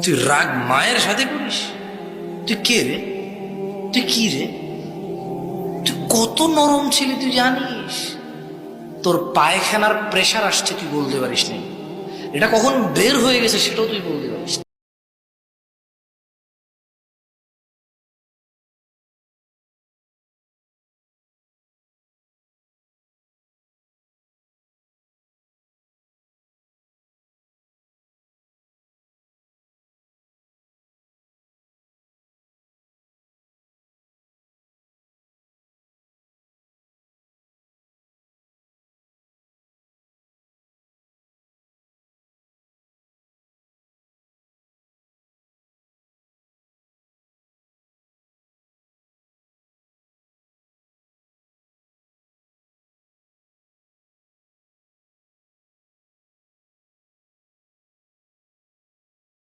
তুই রাগ মায়ের সাথে করিস? তুই কে রে? তুই কি রে? তুই কত নরম ছেলে তুই জানিস? তোর পায়খানার প্রেশার আসছে তুই বলতে পারিস নাই, এটা কখন বের হয়ে গেছে সেটাও তুই বলতে পারিস।